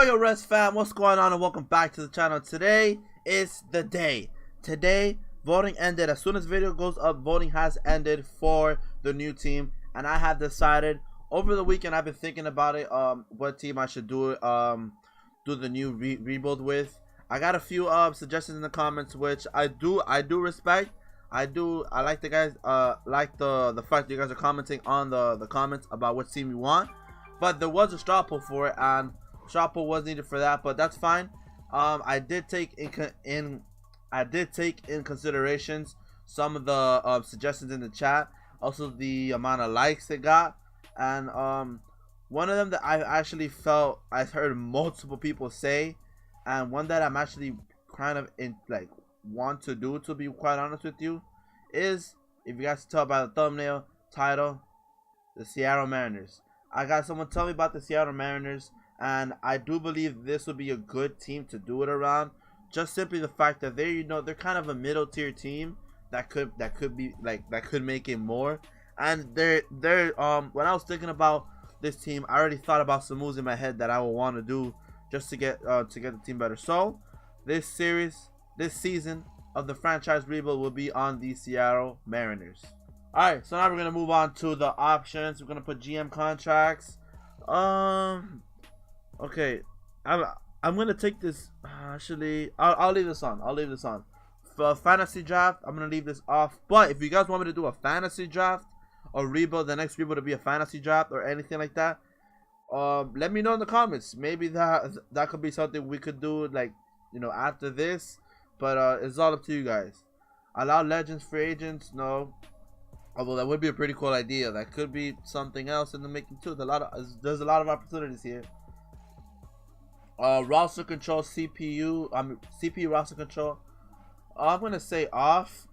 Yo, Ress fam, what's going on and welcome back to the channel. Today is the day. Today, voting ended. As soon as video goes up, voting has ended for the new team. And I have decided, over the weekend, I've been thinking about it, what team I should do the new rebuild with. I got a few suggestions in the comments, which I do respect. I like the guys, like the fact that you guys are commenting on the comments about what team you want. But there was a straw poll for it, and straw poll was needed for that, but that's fine. I did take in considerations some of the suggestions in the chat, also the amount of likes it got, and one of them that I actually felt I heard multiple people say, and one that I'm actually kind of want to do, to be quite honest with you, is, if you guys can tell by the thumbnail title, the Seattle Mariners. I got someone tell me about the Seattle Mariners, and I do believe this would be a good team to do it around. Just simply the fact that they're kind of a middle tier team that could make it more. And they're when I was thinking about this team, I already thought about some moves in my head that I would want to do just to get the team better. So this season of the franchise rebuild will be on the Seattle Mariners. Alright, so now we're gonna move on to the options. We're gonna put GM contracts. Okay, I'm gonna take this. Actually, I'll leave this on. For fantasy draft, I'm gonna leave this off. But if you guys want me to do a fantasy draft or rebuild, the next rebuild to be a fantasy draft or anything like that, let me know in the comments. Maybe that could be something we could do, after this. But it's all up to you guys. Allow legends, free agents, no. Although that would be a pretty cool idea. That could be something else in the making too. There's a lot of opportunities here. Roster control, CPU roster control. I'm gonna say off,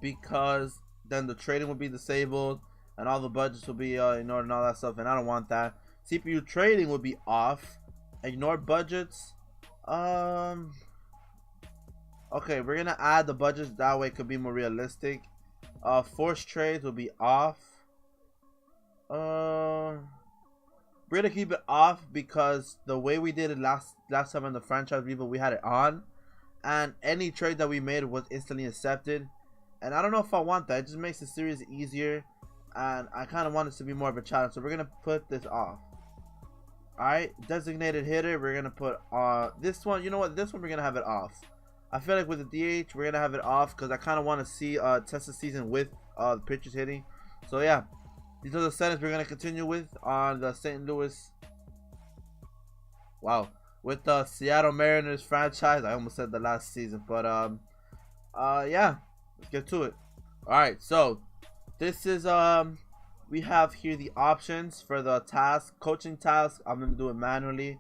because then the trading will be disabled and all the budgets will be ignored and all that stuff, and I don't want that. CPU trading will be off. Ignore budgets. Okay, we're gonna add the budgets, that way it could be more realistic. Forced trades will be off. We're gonna keep it off because the way we did it last time in the franchise rebuild, we had it on, and any trade that we made was instantly accepted. And I don't know if I want that. It just makes the series easier, and I kind of want it to be more of a challenge. So we're gonna put this off. Alright, designated hitter, we're gonna put this one. You know what? This one we're gonna have it off. I feel like with the DH, we're gonna have it off because I kind of want to see test the season with the pitchers hitting. So yeah, these are the settings we're gonna continue with on the St. Louis. Wow, with the Seattle Mariners franchise. I almost said the last season, but yeah, let's get to it. All right, so this is we have here the options for the task. Coaching task, I'm gonna do it manually.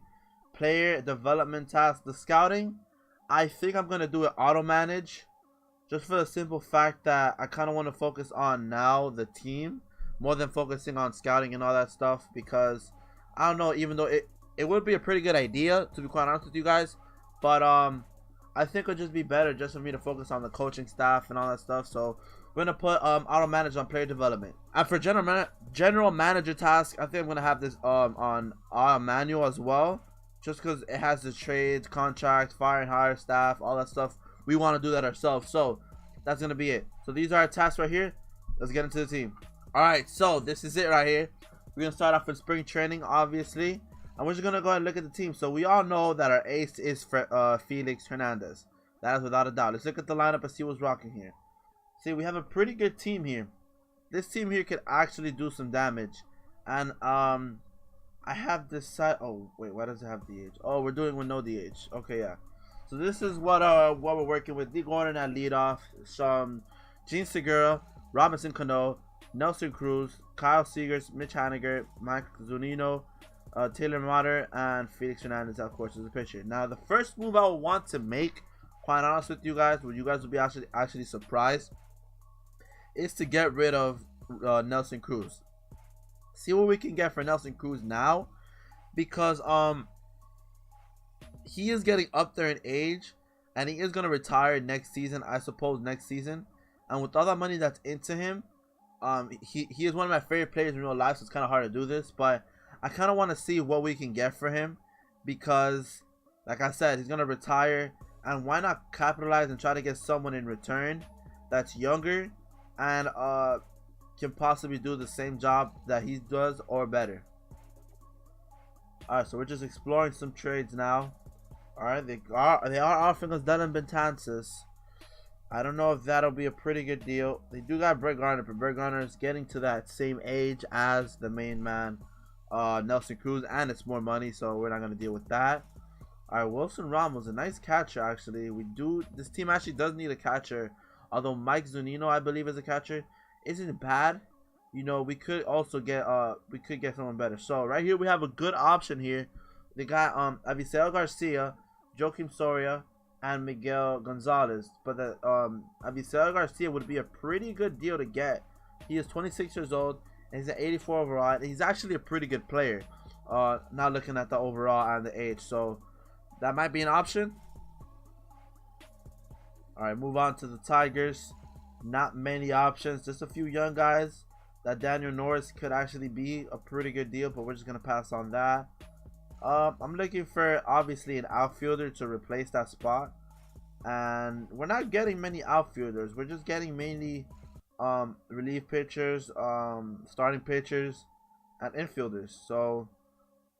Player development task, the scouting, I think I'm gonna do it auto manage, just for the simple fact that I kind of want to focus on now the team more than focusing on scouting and all that stuff, because I don't know, even though it would be a pretty good idea, to be quite honest with you guys, but I think it would just be better just for me to focus on the coaching staff and all that stuff. So we're gonna put auto manage on player development. And for general manager task, I think I'm gonna have this on manual as well, just because it has the trades, contracts, fire and hire staff, all that stuff. We want to do that ourselves, so that's gonna be it. So these are our tasks right here. Let's get into the team. All right, so this is it right here. We're gonna start off with spring training, obviously, and we're just gonna go ahead and look at the team. So we all know that our ace is Felix Hernandez. That is without a doubt. Let's look at the lineup and see what's rocking here. See, we have a pretty good team here. This team here could actually do some damage, and I have this side. Oh wait, why does it have DH? Oh, we're doing with no DH. Okay, yeah. So this is what we're working with. D. Gordon at leadoff. Some Gene Segura, Robinson Cano, Nelson Cruz, Kyle Seegers, Mitch Haniger, Mike Zunino, Taylor Motter, and Felix Hernandez, of course, is a pitcher. Now, the first move I would want to make, quite honest with you guys, where you guys will be actually surprised, is to get rid of Nelson Cruz. See what we can get for Nelson Cruz now, because he is getting up there in age, and he is going to retire next season, I suppose, next season. And with all that money that's into him, he is one of my favorite players in real life, so it's kind of hard to do this, but I kind of want to see what we can get for him. because, like I said, he's gonna retire, and why not capitalize and try to get someone in return that's younger and can possibly do the same job that he does or better. All right, so we're just exploring some trades now. All right, they are offering us Dylan Betances. I don't know if that'll be a pretty good deal. They do got Brett Garner, but Brett Garner is getting to that same age as the main man, Nelson Cruz, and it's more money, so we're not gonna deal with that. All right, Wilson Ramos, a nice catcher actually. This team actually does need a catcher, although Mike Zunino, I believe, is a catcher. Isn't bad. You know, we could also get someone better. So right here we have a good option here. They got Avisel Garcia, Joakim Soria, and Miguel Gonzalez. But the Avisel Garcia would be a pretty good deal to get. He is 26 years old and he's at 84 overall. He's actually a pretty good player. Now looking at the overall and the age, so that might be an option. All right, move on to the Tigers. Not many options, just a few young guys. That Daniel Norris could actually be a pretty good deal, but we're just gonna pass on that. I'm looking for obviously an outfielder to replace that spot, and we're not getting many outfielders. We're just getting mainly relief pitchers, starting pitchers, and infielders. So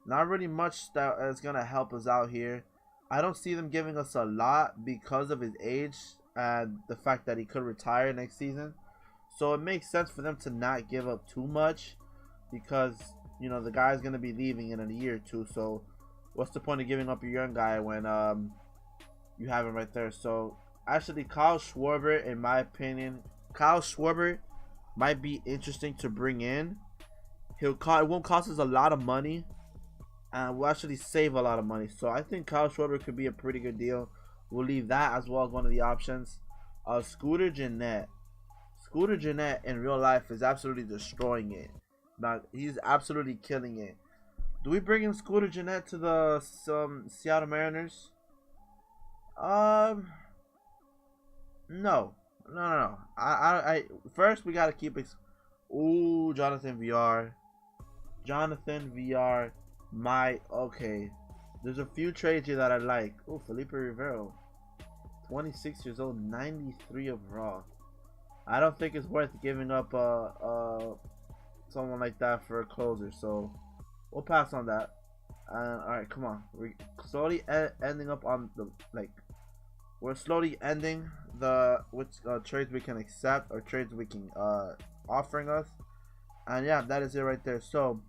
not really much that is gonna help us out here. I don't see them giving us a lot because of his age and the fact that he could retire next season. So it makes sense for them to not give up too much, because you know the guy's gonna be leaving in a year or two. So what's the point of giving up your young guy when you have him right there? So actually, Kyle Schwarber, in my opinion, Kyle Schwarber might be interesting to bring in. It won't cost us a lot of money, and we'll actually save a lot of money. So I think Kyle Schwarber could be a pretty good deal. We'll leave that as well as one of the options. Scooter Gennett. Scooter Gennett in real life is absolutely destroying it. Now, he's absolutely killing it. Do we bring in Scooter Gennett to the Seattle Mariners? No. I first we gotta keep it. Ooh, Jonathan VR. Okay. There's a few trades here that I like. Ooh, Felipe Rivero. 26 years old, 93 overall. I don't think it's worth giving up someone like that for a closer, so we'll pass on that. All right, come on. We're slowly ending up on the we're slowly ending the which trades we can accept or trades we can offering us, and yeah, that is it right there. So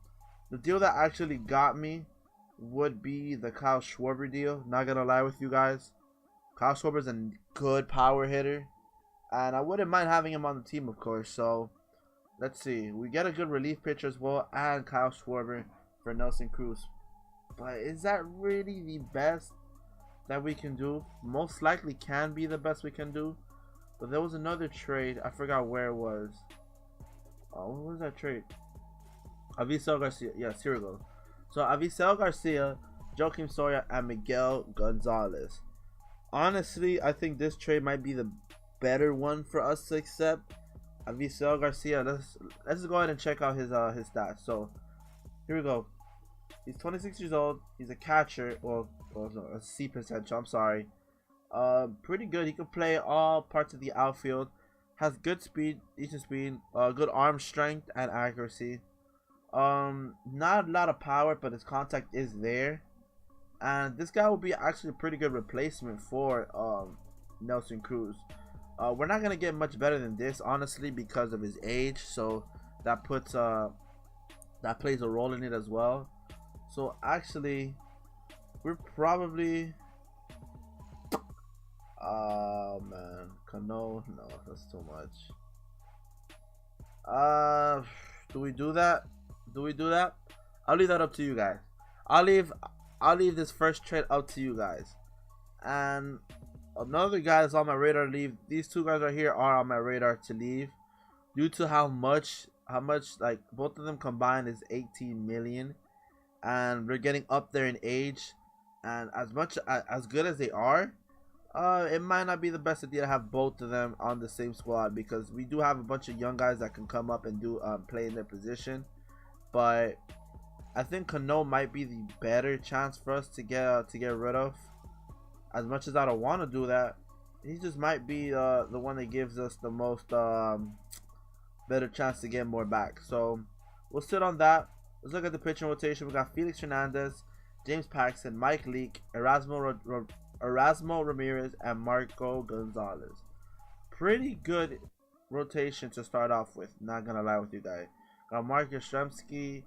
the deal that actually got me would be the Kyle Schwarber deal. Not gonna lie with you guys, Kyle Schwarber's a good power hitter, and I wouldn't mind having him on the team, of course. So let's see. We get a good relief pitcher as well, and Kyle Schwarber for Nelson Cruz. But is that really the best that we can do? Most likely can be the best we can do. But there was another trade. I forgot where it was. Oh, what was that trade? Avisel Garcia. Yes, here we go. So Avisel Garcia, Joakim Soria, and Miguel Gonzalez. Honestly, I think this trade might be the better one for us to accept. Avisel Garcia, let's go ahead and check out his stats. So here we go. He's 26 years old. He's a catcher, or a C potential. I'm sorry. Pretty good. He can play all parts of the outfield. Has good speed, decent speed, good arm strength and accuracy. Not a lot of power, but his contact is there. And this guy will be actually a pretty good replacement for Nelson Cruz. We're not gonna get much better than this, honestly, because of his age. So that puts that plays a role in it as well. So actually, we're probably man, Cano, no, that's too much. Do we do that? I'll leave that up to you guys. I'll leave this first trade up to you guys. And another guy that's on my radar to leave. These two guys right here are on my radar to leave, due to how much like both of them combined is 18 million, and we're getting up there in age. And as good as they are, it might not be the best idea to have both of them on the same squad, because we do have a bunch of young guys that can come up and do play in their position. But I think Cano might be the better chance for us to get rid of. As much as I don't want to do that, he just might be the one that gives us the most better chance to get more back. So we'll sit on that. Let's look at the pitching rotation. We got Felix Hernandez, James Paxton, Mike Leake, Erasmo Ramirez, and Marco Gonzalez. Pretty good rotation to start off with. Not gonna lie with you guys. Got Mark Yastrzemski,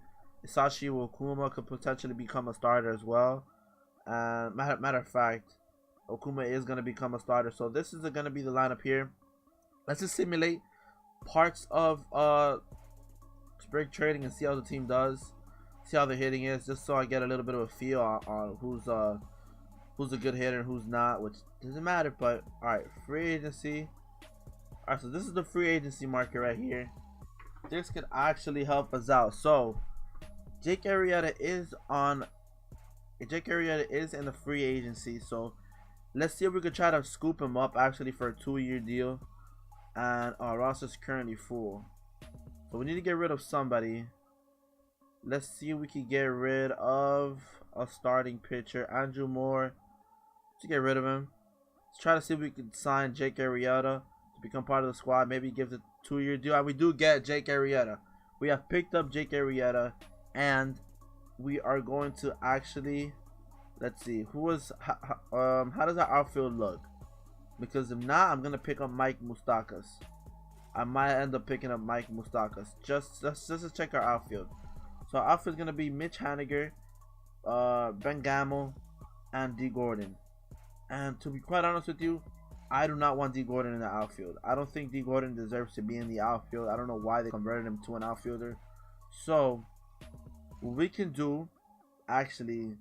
Isashi Okuma could potentially become a starter as well. And matter of fact, Okuma is gonna become a starter. So this is gonna be the lineup here. Let's just simulate parts of spring training and see how the team does. See how the hitting is, just so I get a little bit of a feel on who's a good hitter and who's not, which doesn't matter. But alright, free agency. Alright, so this is the free agency market right here. This could actually help us out. So Jake Arrieta is in the free agency, so let's see if we could try to scoop him up actually for a 2-year deal. And our roster is currently full, so we need to get rid of somebody. Let's see if we can get rid of a starting pitcher, Andrew Moore. Let's get rid of him. Let's try to see if we can sign Jake Arrieta to become part of the squad. Maybe give the 2-year deal. And we do get Jake Arrieta. We have picked up Jake Arrieta, and we are going to actually, let's see, how does our outfield look? Because if not, I'm gonna pick up Mike Moustakas. I might end up picking up Mike Moustakas just to check our outfield. So our outfield is gonna be Mitch Haniger, Ben Gamel, and D Gordon. And to be quite honest with you, I do not want D Gordon in the outfield. I don't think D Gordon deserves to be in the outfield. I don't know why they converted him to an outfielder. So what we can do, actually,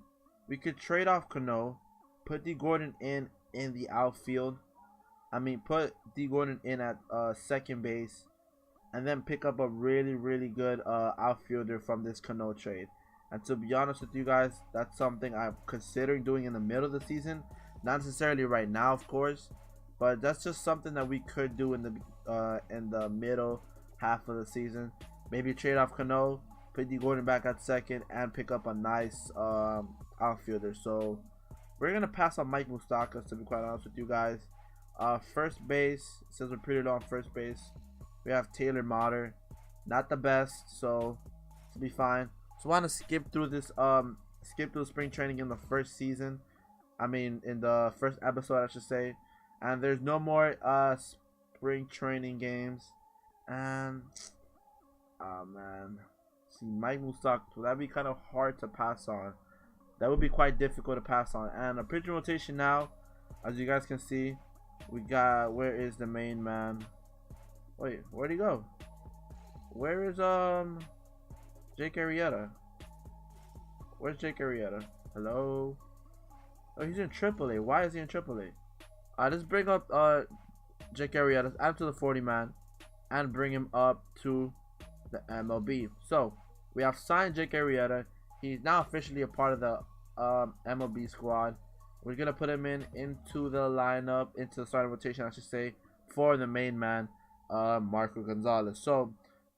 we could trade off Cano, put D Gordon in the outfield. I mean, put D Gordon in at second base, and then pick up a really good outfielder from this Cano trade. And to be honest with you guys, that's something I'm considering doing in the middle of the season. Not necessarily right now, of course, but that's just something that we could do in the middle half of the season. Maybe trade off Cano, put D Gordon back at second, and pick up a nice outfielder. So we're gonna pass on Mike Moustakas, to be quite honest with you guys. First base, since we're pretty low on first base, we have Taylor Motter. Not the best, so it'll be fine. So I want to skip through this spring training in the first season. I mean, in the first episode, I should say. And there's no more spring training games. And oh man, see, Mike Moustakas, would that be kind of hard to pass on? That would be quite difficult to pass on. And a pitching rotation now, as you guys can see, we got, where is the main man? Wait, where'd he go? Where is Jake Arrieta? Where's Jake Arrieta? Hello? Oh, he's in AAA. Why is he in AAA? Let's bring up Jake Arrieta, add him to the 40 man, and bring him up to the MLB. So we have signed Jake Arrieta. He's now officially a part of the MLB squad. We're gonna put him into the lineup, into the starting rotation, I should say, for the main man, Marco Gonzalez. So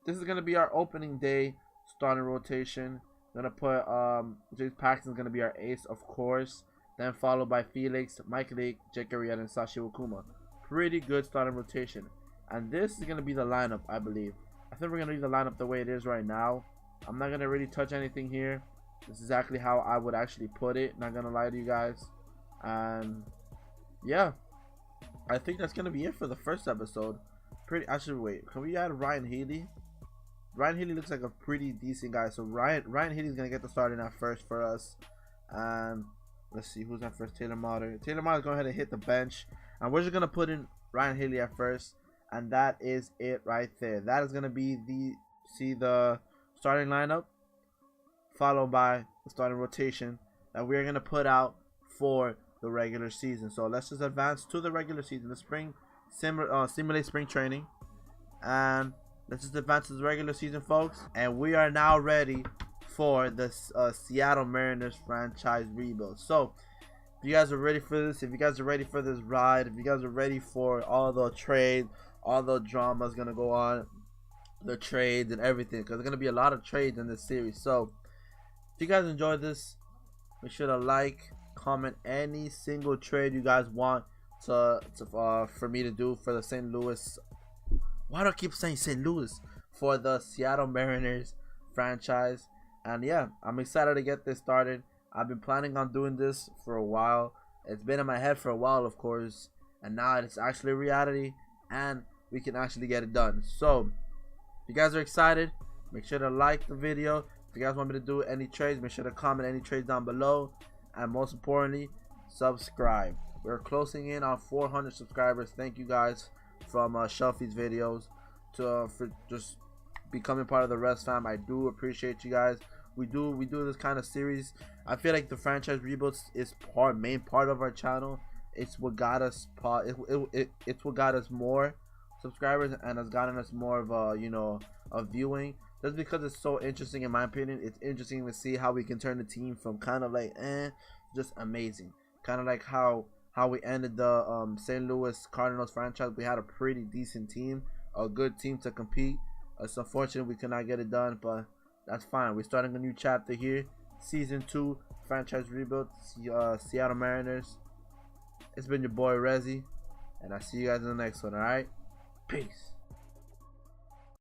this is gonna be our opening day starting rotation. We're gonna put James Paxton's gonna be our ace, of course. Then followed by Felix, Mike Leake, Jake Arrieta, and Sashi Okuma. Pretty good starting rotation. And this is gonna be the lineup, I believe. I think we're gonna leave the lineup the way it is right now. I'm not gonna really touch anything here. This is exactly how I would actually put it, not gonna lie to you guys. And yeah, I think that's gonna be it for the first episode. Actually, wait, can we add Ryan Healy? Ryan Healy looks like a pretty decent guy, so Ryan Healy's gonna get the starting at first for us. And let's see who's at first. Taylor Motter. Taylor Motter, go ahead and hit the bench, and we're just gonna put in Ryan Healy at first, and that is it right there. That is gonna be the starting lineup, followed by the starting rotation that we're gonna put out for the regular season. So let's just advance to the regular season, the spring simulate spring training, and let's just advance to the regular season, folks. And we are now ready for the Seattle Mariners franchise rebuild. So if you guys are ready for this, if you guys are ready for this ride, if you guys are ready for all the trade, all the drama is gonna go on, the trades and everything, because there's gonna be a lot of trades in this series. So If you guys enjoyed this, make sure to like, comment any single trade you guys want for me to do for the St. Louis. Why do I keep saying St. Louis? For the Seattle Mariners franchise. And yeah, I'm excited to get this started. I've been planning on doing this for a while. It's been in my head for a while, of course, and now it's actually reality, and we can actually get it done. So if you guys are excited, make sure to like the video. If you guys want me to do any trades, make sure to comment any trades down below, and most importantly, subscribe. We're closing in on 400 subscribers. Thank you guys from Shelfie's videos for just becoming part of the Ress fam. I do appreciate you guys. We do this kind of series. I feel like the franchise rebuilds is main part of our channel. It's what got us it's what got us more subscribers and has gotten us more of a viewing, just because it's so interesting. In my opinion, it's interesting to see how we can turn the team from kind of like just amazing, kind of like how we ended the St. Louis Cardinals franchise. We had a pretty decent team, a good team to compete. It's unfortunate we could not get it done, but that's fine. We're starting a new chapter here. Season 2, franchise rebuild, Seattle Mariners. It's been your boy Ressy, and I'll see you guys in the next one, alright? Peace.